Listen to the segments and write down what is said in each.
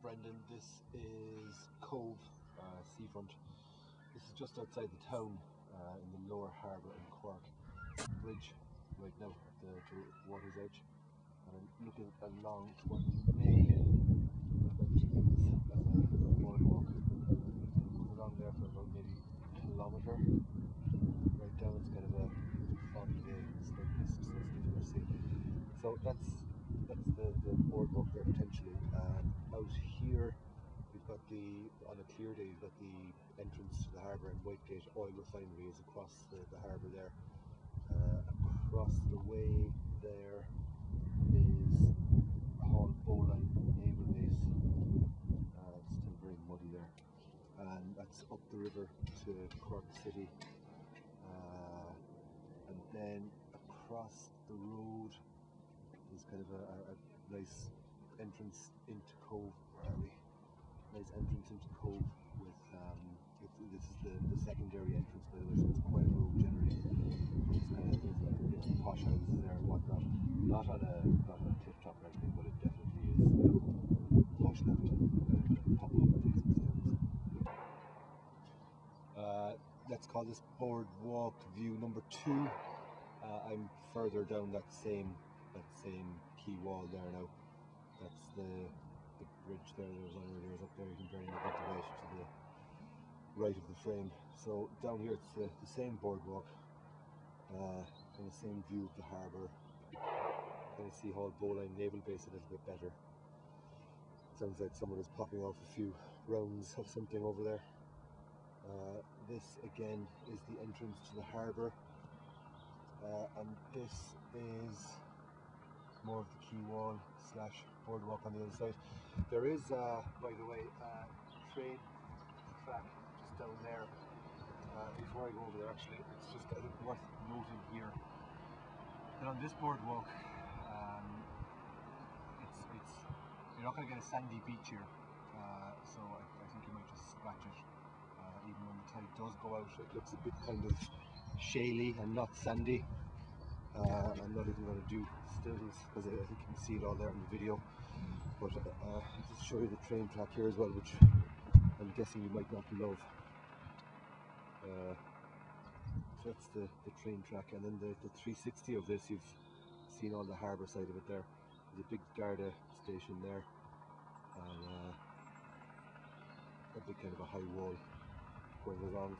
Brendan, this is Cove seafront. This is just outside the town in the lower harbour in Cork. Bridge right now at the water's edge, and I'm looking along what may boardwalk. Going along there for about maybe a kilometre. Right down, it's kind of a foggy day, slight mist, so it's difficult to see. So that's the boardwalk there potentially. Out here we've got on a clear day, we've got the entrance to the harbour, and Whitegate oil refinery is across the harbour there. Across the way there is Hall Bowline naval base, still very muddy there, and that's up the river to Cork City, and then across the road is kind of a nice entrance into Cove, nice entrance into Cove with this is the secondary entrance, by the way, so it's a quiet road generally. It's kind of there's posh houses there and whatnot. Not on a tip top or anything, but it definitely is posh enough to pop up and take some steps. Let's call this boardwalk view number 2. I'm further down that same quay wall there now. That's the bridge there. There's up there. You can very much get the right to the right of the frame. So down here it's the same boardwalk, and the same view of the harbour. Kind of see Hall Bowline naval base a little bit better. Sounds like someone is popping off a few rounds of something over there. This again is the entrance to the harbour, and this is more of the quay wall / boardwalk on the other side. There is, by the way, a train track just down there. Before I go over there, actually, it's just I think worth noting here that on this boardwalk, you're not going to get a sandy beach here, so I think you might just scratch it. Even when the tide does go out, it looks a bit kind of shaly and not sandy. I'm not even going to do stills because I think you can see it all there in the video, but I'll just show you the train track here as well, which I'm guessing you might not love. So that's the train track, and then the 360 of this, you've seen all the harbour side of it there. There's a big Garda station there, and a big kind of a high wall going along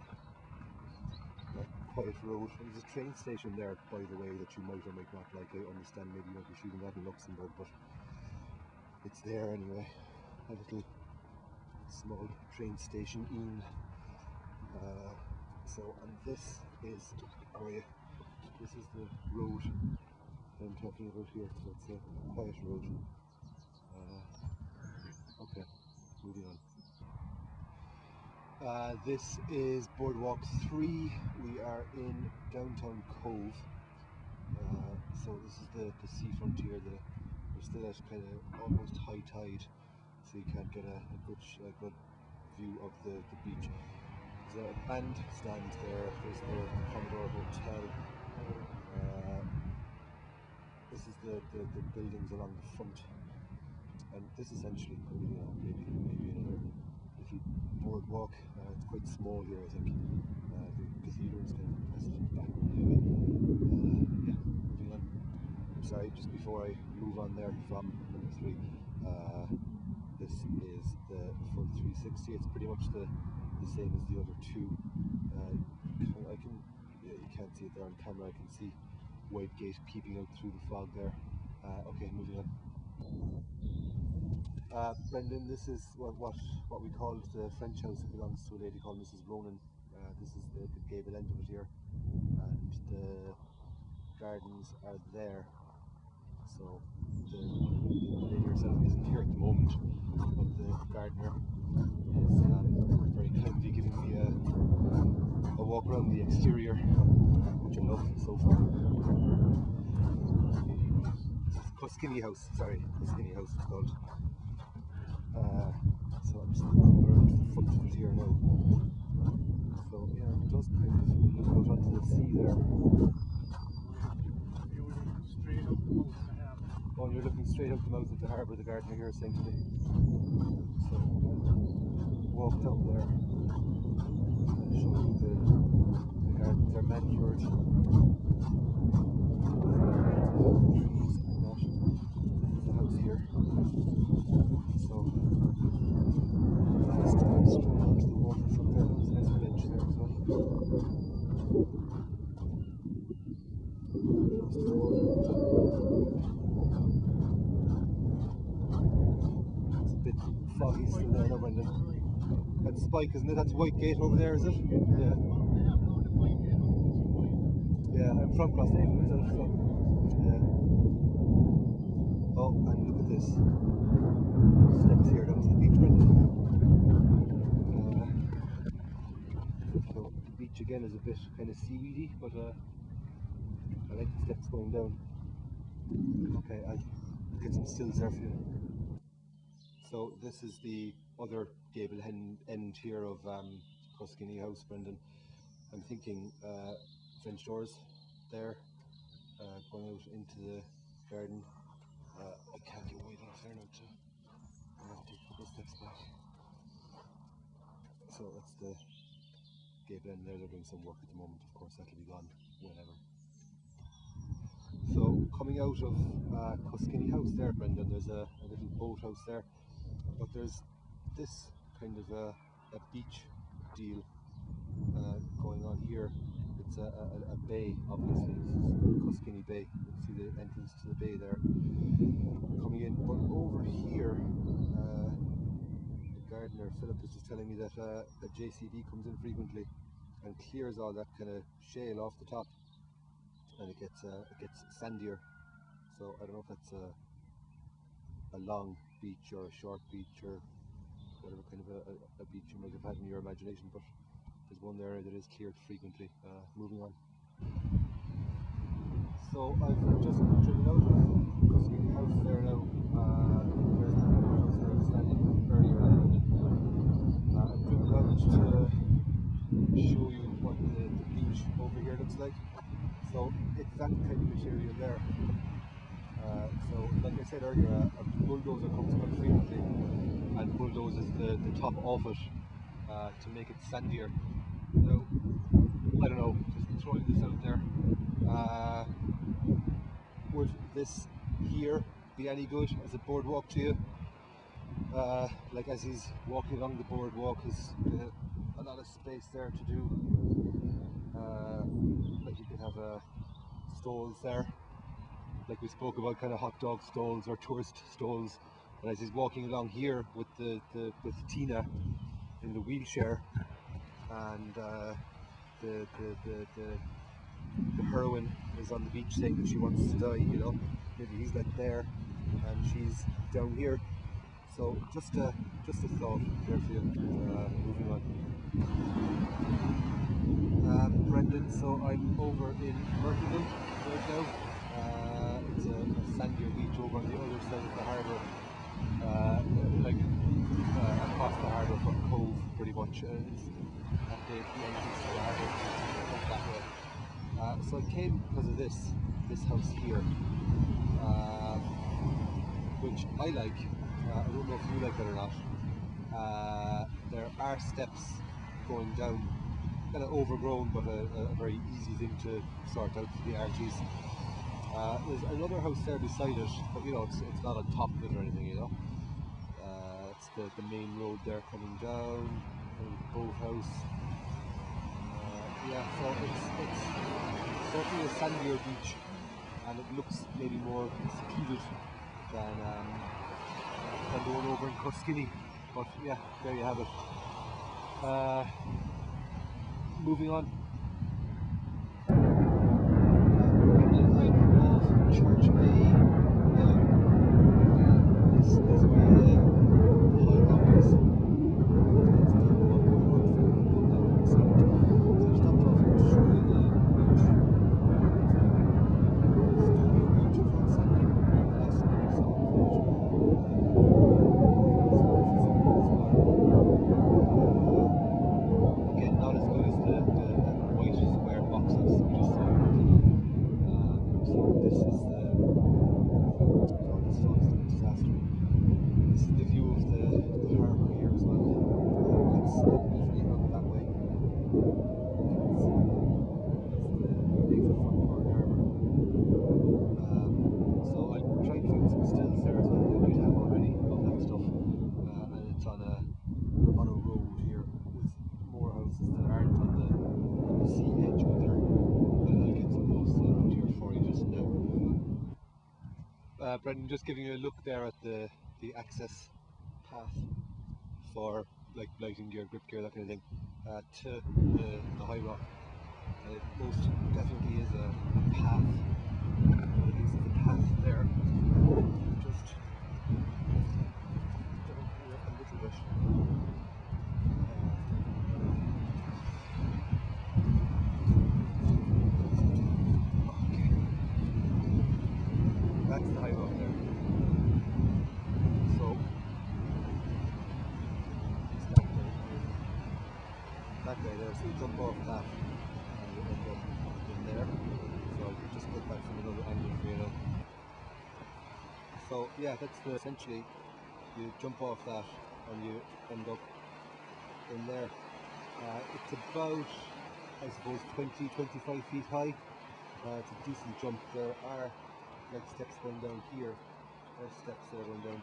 that quiet road. There's a train station there, by the way, that you might or might not like. I understand maybe you won't be shooting that in Luxembourg, but it's there anyway. A little small train station in. And this is the road I'm talking about here. So it's a quiet road. Okay, moving on. This is boardwalk 3. We are in downtown Cove. So this is the seafront here. We're still at kind of almost high tide, so you can't get a good view of the beach. There's a bandstand there. There's the Commodore Hotel. This is the buildings along the front, and this essentially could be maybe another little boardwalk. It's quite small here, I think. The cathedral is kind of impressive in the background anyway. Yeah, moving on. Sorry, just before I move on there from number 3, this is the full 360. It's pretty much the same as the other 2. You can't see it there on camera. I can see Whitegate peeping out through the fog there. Okay, moving on. Brendan, this is what we call the French house. It belongs to a lady called Mrs. Ronan. This is the gable end of it here, and the gardens are there. So the lady herself isn't here at the moment, but the gardener is very kindly giving me a walk around the exterior, which I love so far. Skinny House, sorry, Skinny House it's called. So I'm just looking around the front of it here now. So yeah, it does kind of look out onto the sea there. Oh, you're looking straight straight out the mouth of the harbour, the gardener here saying to me. So, walked out there. I'll show you the gardens are manicured. Trees and whatnot. There's the house here. So, just going straight onto the water from there. There's a nice bench there as well. Close to the water. It's a bit foggy still there, no, Brendan? That's Spike, isn't it? That's White Gate over there, is it? Yeah. Yeah, I'm from Crosshaven myself, so yeah. Oh, and look at this. Steps here down to the beach, Brendan. So the beach again is a bit kind of seaweedy, but I like the steps going down. Okay, I'll get some stills there for you. So this is the other gable end here of Coskinny House, Brendan. I'm thinking French doors there, going out into the garden. I can't get wide enough there now to take a couple of steps back. So that's the gable end there. They're doing some work at the moment, of course that'll be gone whenever. So coming out of Coskinny House there, Brendan, there's a little boathouse there, but there's this kind of a beach deal going on here. It's a bay, obviously. This is Coskinny Bay. You can see the entrance to the bay there coming in. But over here, the gardener Philip is just telling me that a JCB comes in frequently and clears all that kind of shale off the top, and it gets sandier. So I don't know if that's a long beach or a short beach or whatever kind of a beach you might have had in your imagination, but there's one there that is cleared frequently. Moving on. So I've just driven out of Coskinny House there now. There's the house there I was standing earlier on. I've driven out to show you what the beach over here looks like. So it's that kind of material there. So like I said earlier, a bulldozer comes quite frequently and bulldozes the top off it to make it sandier. Now, I don't know, just throwing this out there. Would this here be any good as a boardwalk to you? Like as he's walking along the boardwalk, there's a lot of space there to do. Like you could have stalls there, like we spoke about, kind of hot dog stalls or tourist stalls. And as he's walking along here with with Tina in the wheelchair, and the heroine is on the beach saying that she wants to die, you know, maybe he's like there and she's down here. So just a thought there for you. Moving on. Brendan, so I'm over in Murphyville right now. It's a sandier beach over on the other side of the harbour, across the harbour from Cove, pretty much. It's at the entrance to the harbour, that way. So I came because of this house here, which I like. I don't know if you like it or not. There are steps going down, kind of overgrown, but a very easy thing to sort out for the RTs. There's another house there beside it, but you know, it's not on top of it or anything, you know. It's the main road there coming down, boathouse. Yeah, so it's certainly a sandier beach, and it looks maybe more secluded than the one over in Coskinny. But yeah, there you have it. Moving on. Church Bay. This is where the high is. Again, not as good as the Brendan, just giving you a look there at the access path for like lighting gear, grip gear, that kind of thing, to the high rock. It most definitely is a path. This is a path there. Just down here a little bit. Okay. That's the high rock there. So that guy there, so you jump off that and you end up in there. So I'll just put that from another angle for you now. So yeah, that's essentially you jump off that and you end up in there. It's about, I suppose, 20-25 feet high. It's a decent jump. There are like steps going down here. There's steps there going down.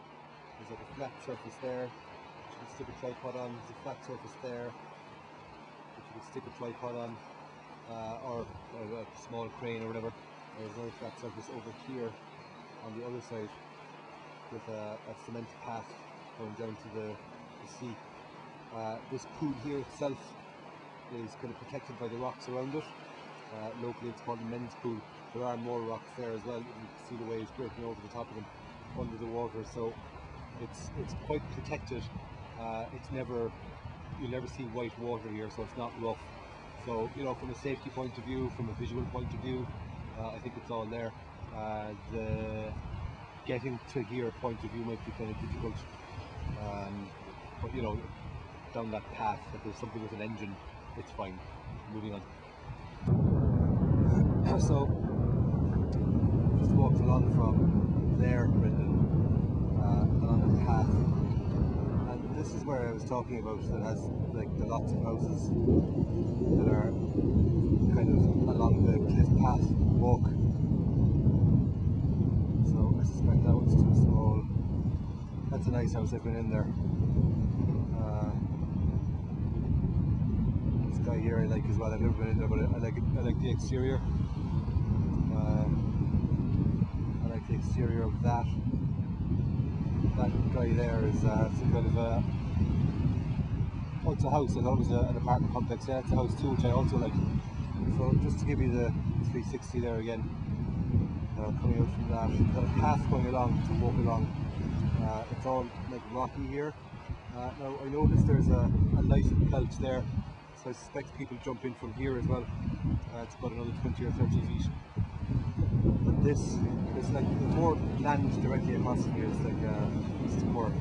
There's like a flat surface there which you can stick a tripod on. There's a flat surface there which you can stick a tripod on, or a small crane or whatever. There's another flat surface over here on the other side with a cement path going down to the sea. This pool here itself is kind of protected by the rocks around it. Locally it's called the men's pool. There are more rocks there as well. You can see the waves breaking over the top of them under the water, so it's quite protected. It's never, you'll never see white water here, so it's not rough. So, you know, from a safety point of view, from a visual point of view, I think it's all there. The getting to here point of view might be kind of difficult, but you know, down that path, if there's something with an engine, it's fine. Moving on. So just walked along from there, Brendan, along the path, and this is where I was talking about, that has like the lots of houses that are kind of along the cliff path walk. So I suspect that one's too small. That's a nice house. I've been in there. This guy here I like as well. I've never been in there, but I like the exterior. I like the exterior of that. That guy there is some kind of a, oh, it's a house. I thought it was an apartment complex. Yeah, it's a house too, which I also like. So just to give you the 360 there again, coming out from that, you've got a path going along to walk along. It's all like rocky here. Now I noticed there's a nice gulch there, so I suspect people jump in from here as well. It's about another 20 or 30 feet. But this, there's like more land directly across from here. It's like east Cork.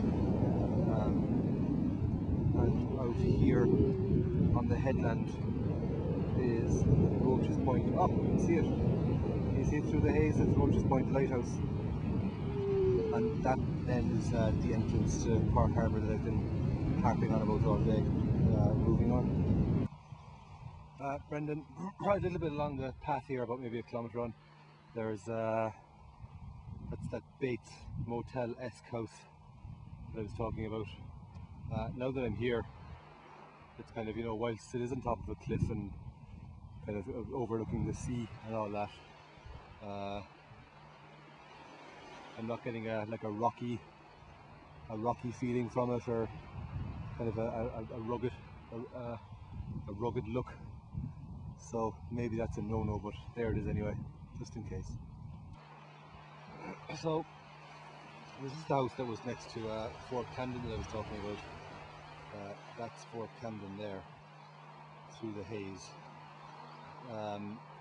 And out here on the headland is Roach's Point. Oh, you can see it. You see it through the haze. It's Roach's Point Lighthouse. And that then is the entrance to Cork Harbour that I've been harping on about all day. Moving on. Brendan, right a little bit along the path here, about maybe a kilometre on, there's that's that Bates Motel-esque house that I was talking about. Now that I'm here, it's kind of, you know, whilst it is on top of a cliff and kind of overlooking the sea and all that, I'm not getting like a rocky feeling from it, or kind of a rugged look. So maybe that's a no-no, but there it is anyway, just in case. So this is the house that was next to Fort Camden that I was talking about. That's Fort Camden there, through the haze.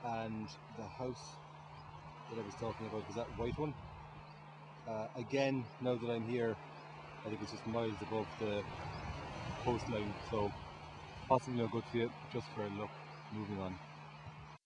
And the house that I was talking about was that white one. Again, now that I'm here, I think it's just miles above the coastline, so possibly I'll go to it just for a look. Moving on.